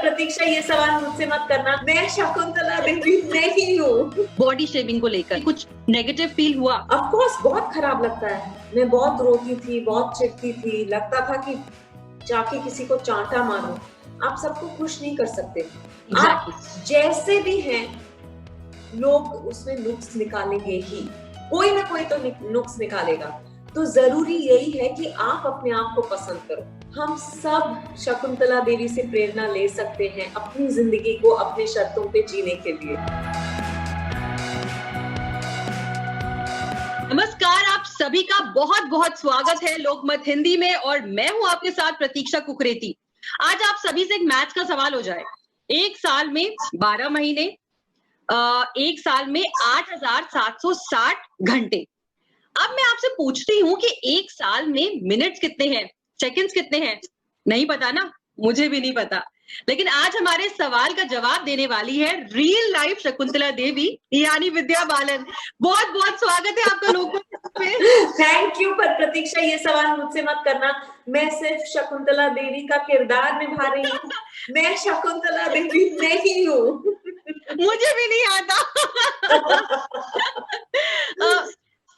प्रतीक्षा ये सवाल मुझसे मत करना, मैं शकुंतला देवी नहीं हूँ। बॉडी शेविंग को लेकर कुछ नेगेटिव फील हुआ? ऑफ कोर्स बहुत खराब लगता है। मैं बहुत रोती थी, बहुत चिढ़ती थी, लगता था कि जाके किसी को चांटा मारो। आप सबको खुश नहीं कर सकते। आप जैसे भी हैं, लोग उसमें नुक्स निकालेंगे ही, कोई ना कोई तो नुक्स निकालेगा। तो जरूरी यही है कि आप अपने आप को पसंद करो। हम सब शकुंतला देवी से प्रेरणा ले सकते हैं अपनी जिंदगी को अपने शर्तों पे जीने के लिए। नमस्कार, आप सभी का बहुत बहुत स्वागत है लोकमत हिंदी में और मैं हूं आपके साथ प्रतीक्षा कुकरेती। आज आप सभी से एक मैथ्स का सवाल हो जाए। एक साल में 12 महीने, एक साल में 8,760 घंटे। अब मैं आपसे पूछती हूँ कि एक साल में मिनट्स कितने हैं, सेकंड्स कितने हैं? नहीं पता ना, मुझे भी नहीं पता। लेकिन आज हमारे सवाल का जवाब देने वाली है रियल लाइफ शकुंतला देवी यानी विद्या बालन। बहुत बहुत स्वागत है आपका लोकमत में। Thank you. पर प्रतीक्षा ये सवाल मुझसे मत करना, मैं सिर्फ शकुंतला देवी का किरदार निभा रही हूँ। मैं शकुंतला देवी नहीं हूँ। मुझे भी नहीं आता।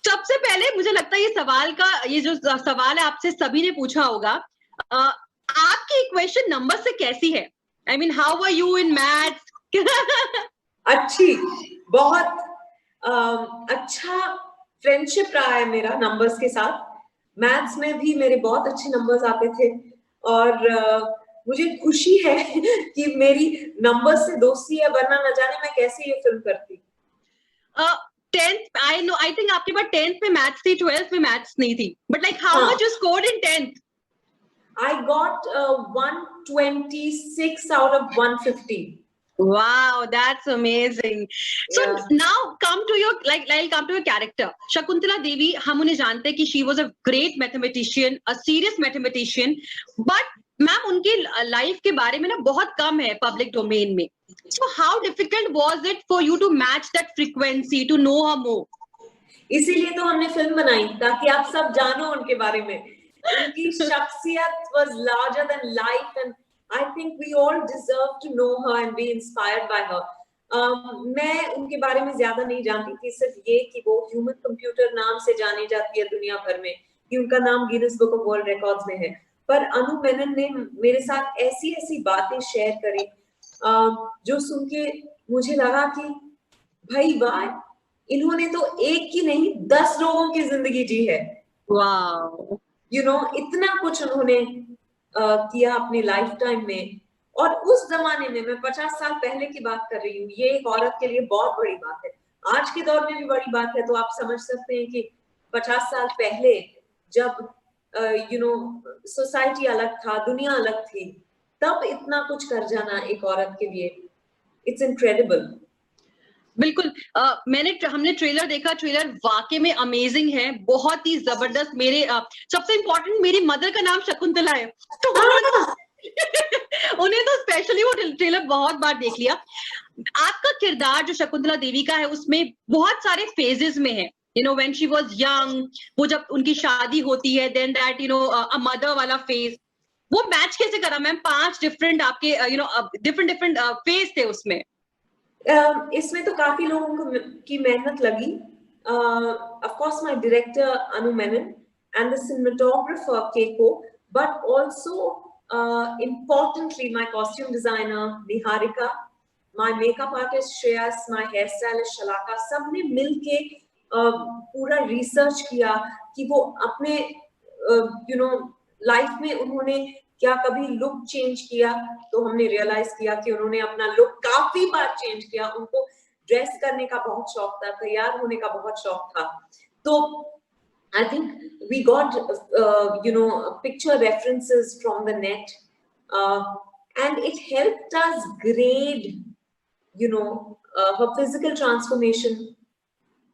सबसे पहले मुझे लगता है ये जो सवाल है आपसे सभी ने पूछा होगा, आपकी इक्वेशन नंबर से कैसी है? I mean how are you in maths? अच्छी, बहुत अच्छा फ्रेंडशिप रहा है मेरा नंबर्स के साथ। मैथ्स में भी मेरे बहुत अच्छे नंबर्स आते थे और मुझे खुशी है कि मेरी नंबर्स से दोस्ती है, वरना न जाने मैं कैसे ये फिल्म करती। 10th आई थिंक आपके पास 10th में मैथ्स थी, 12th में मैथ्स नहीं थी, but like how much you scored in 10th? I got 126 out of 150. Wow, that's amazing. So Yeah. now come to your I'll come to your character. Shakuntala Devi, हम उन्हें जानते हैं कि she was a great mathematician, a serious mathematician, but ma'am उनकी life के बारे में ना बहुत कम है पब्लिक डोमेन में. So how difficult was it for you to match that frequency, to know her more? इसीलिए तो हमने फिल्म बनाई ताकि आप सब जानो उनके बारे में। उनकी शख्सियत was larger than life and I think we all deserve to know her and be inspired by her. मैं उनके बारे में ज्यादा नहीं जानती थी, सिर्फ ये कि वो ह्यूमन कंप्यूटर नाम से जानी जाती है दुनिया भर में, कि उनका नाम Guinness book of world records में है। पर अनु मेनन ने मेरे साथ ऐसी ऐसी बातें शेयर करी जो सुन के मुझे लगा कि भाई वाह, इन्होंने तो एक की नहीं 10 लोगों की जिंदगी जी है। वाह, यू नो, इतना कुछ उन्होंने किया अपनी लाइफ टाइम में। और उस जमाने में, मैं 50 साल पहले की बात कर रही हूँ, ये एक औरत के लिए बहुत बड़ी बात है। आज के दौर में भी बड़ी बात है। तो आप समझ सकते हैं कि 50 साल पहले जब यू नो सोसाइटी अलग था, दुनिया अलग थी, तब इतना कुछ कर जाना एक औरत के लिए, इट्स इनक्रेडिबल। बिल्कुल। हमने ट्रेलर देखा, ट्रेलर वाकई में अमेजिंग है, बहुत ही जबरदस्त। सबसे इम्पोर्टेंट, मेरी मदर का नाम शकुंतला है, तो उन्हें तो स्पेशली वो ट्रेलर बहुत बार देख लिया। आपका किरदार जो शकुंतला देवी का है उसमें बहुत सारे फेजेस में है। व्हेन शी वाज यंग, वो जब उनकी शादी होती है, देन दैट अ मदर वाला फेज, वो मैच कैसे करा मैम? 5 डिफरेंट आपके डिफरेंट फेज थे उसमें। इसमें तो काफी लोगों की मेहनत लगी। Of course, my director Anu Menon and the cinematographer Keiko, but also importantly my costume designer Niharika, my makeup artist Shreyas, my hairstylist Shalaka, सबने मिलके पूरा रिसर्च किया कि वो अपने लाइफ में उन्होंने क्या कभी लुक चेंज किया। तो हमने रियलाइज किया कि उन्होंने अपना लुक काफी बार चेंज किया। उनको ड्रेस करने का बहुत शौक था, तैयार होने का बहुत शौक था। तो I think we got picture references from the net and it helped us grade her physical transformation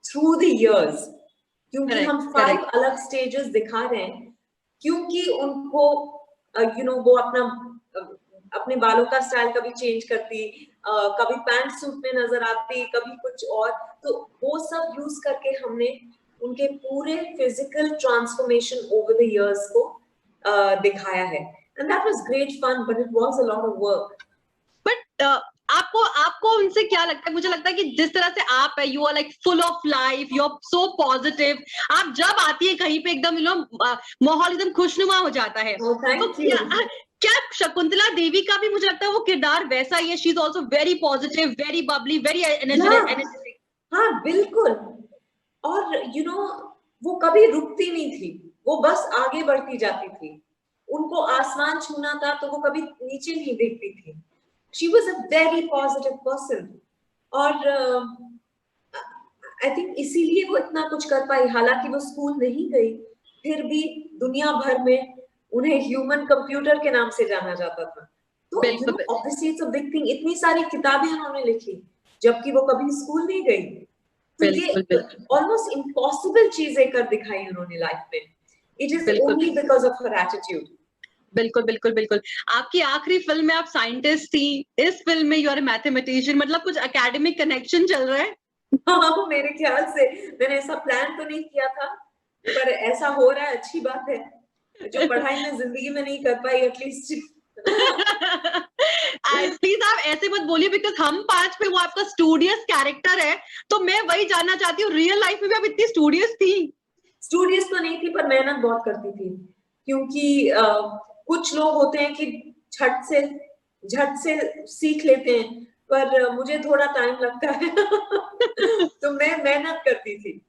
through the years, क्योंकि हम 5 अलग स्टेजेस दिखा रहे हैं, क्योंकि उनको वो अपने बालों का स्टाइल कभी चेंज करती, कभी पैंट सूट में नजर आती, कभी कुछ और। तो वो सब यूज करके हमने उनके पूरे physical transformation over the years को दिखाया है। And that was great fun, but it was a lot of work. But आपको आपको उनसे क्या लगता है? मुझे लगता है कि जिस तरह से आप है, you are like full of life, you are so positive. आप जब आती है कहीं पे एकदम माहौल एकदम खुशनुमा हो जाता है। Oh, तो thank क्या you. क्या शकुंतला देवी का भी मुझे लगता है वो किरदार वैसा ही है? She is also very positive, very Babli, very energetic. हाँ बिल्कुल। और वो कभी रुकती नहीं थी, वो बस आगे बढ़ती जाती थी। उनको आसमान छूना था तो वो कभी नीचे नहीं देखती थी। She was a very positive person. और आई थिंक इसीलिए वो इतना कुछ कर पाई। हालांकि वो स्कूल नहीं गई, फिर भी दुनिया भर में उन्हें ह्यूमन कंप्यूटर के नाम से जाना जाता था। तो बिल्कुल obviously it's a big thing. इतनी सारी किताबें उन्होंने लिखी जबकि वो कभी स्कूल नहीं गई। तो ये बिल्कुल बिल्कुल ऑलमोस्ट इम्पॉसिबल चीजें कर दिखाई उन्होंने लाइफ में। इट इज बिल्कुल only because of her attitude. बिल्कुल बिल्कुल बिल्कुल। आपकी आखिरी फिल्म में आप साइंटिस्ट थी, इस फिल्म में यू आर मैथमेटिशियन, मतलब कुछ एकेडमिक कनेक्शन चल रहा है? हाँ मेरे ख्याल से। मैंने ऐसा प्लान तो नहीं किया था, पर ऐसा हो रहा है, अच्छी बात है। जो पढ़ाई में जिंदगी में नहीं कर पाई एटलीस्ट। प्लीज आप ऐसे मत बोलिए, बिकॉज हम 5 पे वो आपका स्टूडियस कैरेक्टर है, तो मैं वही जानना चाहती हूँ रियल लाइफ में भी आप इतनी स्टूडियस थी? स्टूडियस तो नहीं थी, पर मेहनत बहुत करती थी। क्योंकि कुछ लोग होते हैं कि झट से सीख लेते हैं, पर मुझे थोड़ा टाइम लगता है। तो मैं मेहनत करती थी।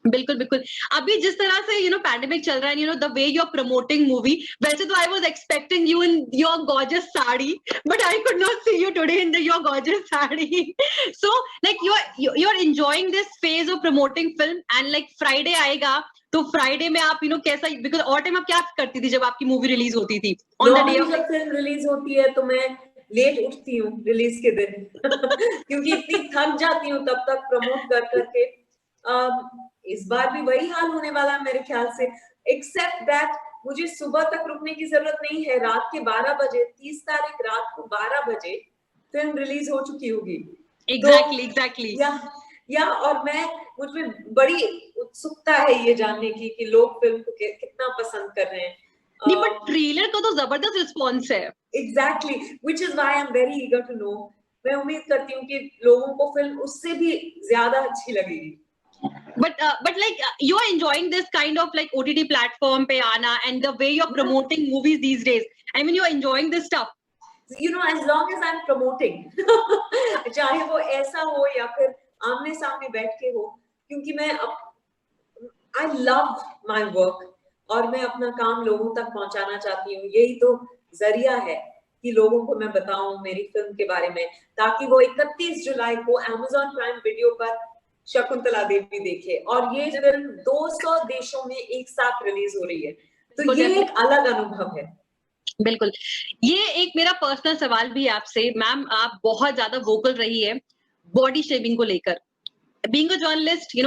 बिल्कुल बिल्कुल। अभी जिस तरह से पैंडेमिक चल रहा है, the way you are promoting movie, वैसे तो I was expecting you in your gorgeous sari, but I could not see you today in your gorgeous sari. So like you are enjoying this phase of promoting film, and like Friday आएगा तो Friday में आप कैसा, because और time आप क्या करती थी जब आपकी मूवी रिलीज होती थी on the day normally of? जब फिल्म रिलीज होती है तो मैं लेट उठती हूँ रिलीज के दिन। क्योंकि इतनी थक जाती हूँ तब तक प्रमोट कर करके। इस बार भी वही हाल होने वाला है मेरे ख्याल से, एक्सेप्ट दैट मुझे सुबह तक रुकने की जरूरत नहीं है। रात के 12 बजे, 30 तारीख रात को 12 बजे फिल्म रिलीज हो चुकी होगी। एग्जैक्टली। या और मुझ में बड़ी उत्सुकता है ये जानने की कि लोग फिल्म को कितना पसंद कर रहे हैं। नहीं, बट ट्रेलर का तो जबरदस्त रिस्पॉन्स है। Exactly, which is why I am very eager to know. मैं उम्मीद करती हूँ कि लोगों को फिल्म उससे भी ज्यादा अच्छी लगेगी। But like you are enjoying this kind of like OTT platform पे आना, and the way you're promoting movies these days, I mean you're enjoying this stuff. As long as I'm promoting, चाहे वो ऐसा हो या फिर आमने सामने बैठ के हो, क्योंकि I love my work और मैं अपना काम लोगों तक पहुंचाना चाहती हूँ। यही तो जरिया है कि लोगों को मैं बताऊं मेरी फिल्म के बारे में, ताकि वो 31 जुलाई को Amazon प्राइम वीडियो पर शकुंतला देवी देखे। और ये फिल्म 200 देशों में एक साथ रिलीज हो रही है, तो ये एक अलग अनुभव है। बिल्कुल। ये एक मेरा पर्सनल सवाल भी है आपसे, मैम, आप बहुत ज्यादा वोकल रही है बॉडी शेमिंग को लेकर। Being a journalist,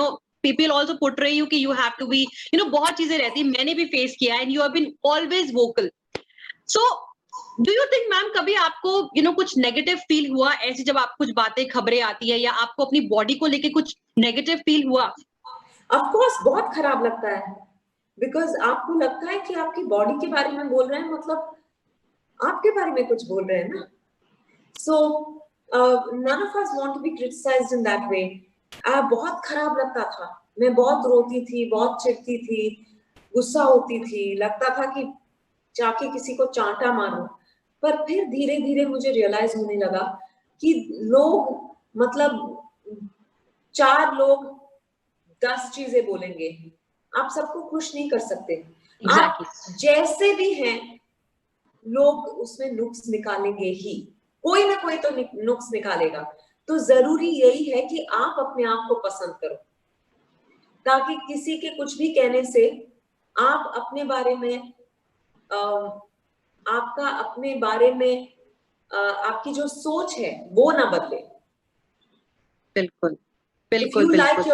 people also portray you कि you have to be, बहुत चीजें रहती है, मैंने भी फेस किया है, and you have been always vocal. So do you think ma'am कभी आपको कुछ नेगेटिव फील हुआ ऐसे, जब आप कुछ बातें खबरें आती है या आपको अपनी बॉडी को लेके कुछ नेगेटिव फील हुआ? ऑफ कोर्स बहुत खराब लगता है, बिकॉज आपको लगता है कि आपकी बॉडी के बारे में बोल रहे हैं, मतलब आपके बारे में कुछ बोल रहे हैं ना। सो none of us want to be criticized in that way. बहुत खराब लगता था। मैं बहुत रोती थी, बहुत चिढ़ती थी, गुस्सा होती थी, लगता था कि जाके किसी को चांटा मारूं। पर फिर धीरे धीरे मुझे रियलाइज होने लगा कि लोग, मतलब 4 लोग 10 चीजें बोलेंगे, आप सबको खुश नहीं कर सकते। आप जैसे भी हैं, लोग उसमें नुक्स निकालेंगे ही, कोई ना कोई तो नुक्स निकालेगा। तो जरूरी यही है कि आप अपने आप को पसंद करो, ताकि किसी के कुछ भी कहने से आप अपने बारे में आपका अपने बारे में आपकी जो सोच है वो ना बदले। बिल्कुल If बिल्कुल you like बिल्कुल।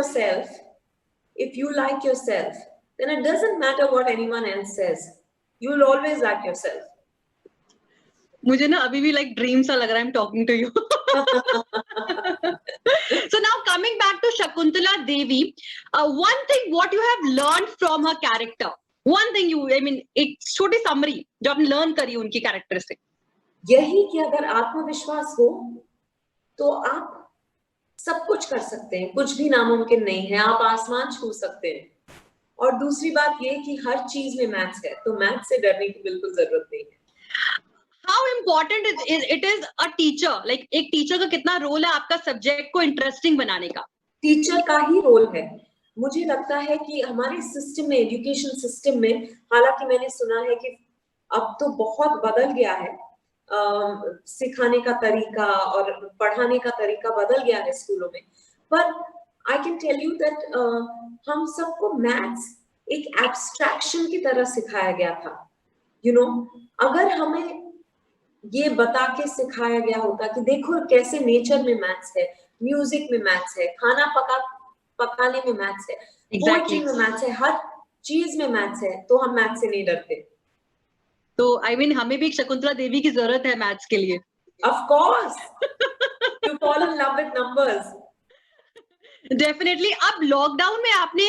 yourself, then it doesn't matter what anyone else says. You will always like yourself. मुझे ना अभी भी लाइक ड्रीम सा लग रहा है, I'm talking to you. So now coming back to Shakuntala Devi, one thing what you have learned from her character, one thing एक छोटी समरी जो आपने लर्न करी उनकी कैरेक्टर से। यही कि अगर आत्मविश्वास हो तो आप सब कुछ कर सकते हैं, कुछ भी नामुमकिन नहीं है, आप आसमान छू सकते हैं। और दूसरी बात ये कि हर चीज में मैथ्स है, तो मैथ्स से डरने की बिल्कुल जरूरत नहीं है। How important it is a teacher, like एक टीचर का कितना रोल है आपका सब्जेक्ट को इंटरेस्टिंग बनाने का? टीचर का ही रोल है। मुझे लगता है कि हमारे सिस्टम में, एजुकेशन सिस्टम में, हालांकि मैंने सुना है कि अब तो बहुत बदल गया है, सिखाने का तरीका और पढ़ाने का तरीका बदल गया है स्कूलों में, पर I can tell you that हम सबको मैथ्स एक एब्स्ट्रैक्शन की तरह सिखाया गया था। यू नो, अगर हमें ये बता के सिखाया गया होता कि देखो कैसे नेचर में मैथ्स है, म्यूजिक में मैथ्स है, खाना पकाने में मैथ्स है, पोएट्री में मैथ्स है, हर चीज में मैथ्स है, तो हम मैथ्स से नहीं डरते। तो आई मीन हमें भी एक शकुंतला देवी की जरूरत है मैथ्स के लिए। Of course, to fall in love with numbers. Definitely. अब लॉकडाउन में आपने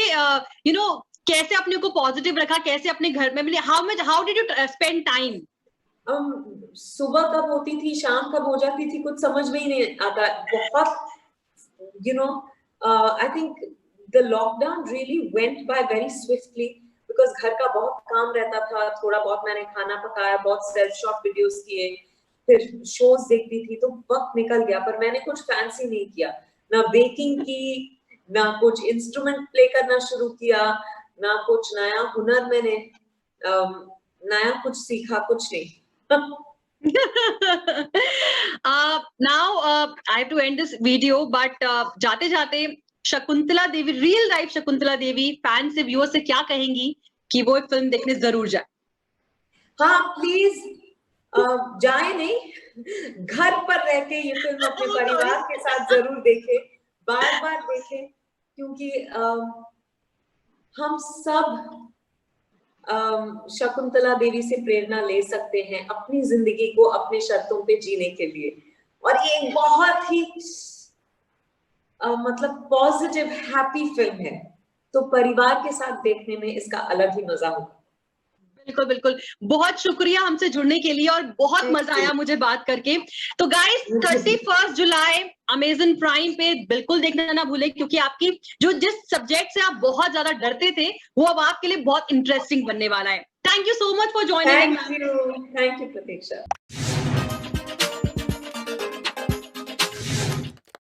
यू नो कैसे अपने को पॉजिटिव रखा, कैसे अपने घर में, how did you spend time? सुबह कब होती थी, शाम कब हो जाती थी, कुछ समझ में ही नहीं आता। बहुत you know, I think the lockdown really went by very swiftly, because घर का बहुत काम रहता था, थोड़ा बहुत मैंने खाना पकाया, बहुत सेल्फ शॉर्ट वीडियोस किए, फिर शोज देखती थी, तो वक्त निकल गया। पर मैंने कुछ फैंसी नहीं किया, ना बेकिंग की, ना कुछ इंस्ट्रूमेंट प्ले करना शुरू किया, ना कुछ नया हुनर मैंने नया कुछ सीखा, कुछ नहीं। Now I have to end this video, but जाते जाते Shakuntala Devi, real life Shakuntala Devi fan से, व्यूअर से क्या कहेंगी कि वो एक फिल्म देखने जरूर जाए? हाँ प्लीज, जाए नहीं, घर पर रह के ये फिल्म अपने परिवार के साथ जरूर देखे, बार बार देखे, क्योंकि हम सब शकुंतला देवी से प्रेरणा ले सकते हैं अपनी जिंदगी को अपने शर्तों पे जीने के लिए। और ये एक बहुत ही मतलब पॉजिटिव हैप्पी फिल्म है, तो परिवार के साथ देखने में इसका अलग ही मजा होगा। बिल्कुल बिल्कुल, बहुत शुक्रिया हमसे जुड़ने के लिए और बहुत मजा आया मुझे बात करके। तो गाइस 31 जुलाई अमेज़न प्राइम पे बिल्कुल देखना ना भूलें, क्योंकि आपकी जो जिस सब्जेक्ट से आप बहुत ज्यादा डरते थे वो अब आपके लिए बहुत इंटरेस्टिंग बनने वाला है। Thank you so much for joining. Thank you Pratiksha.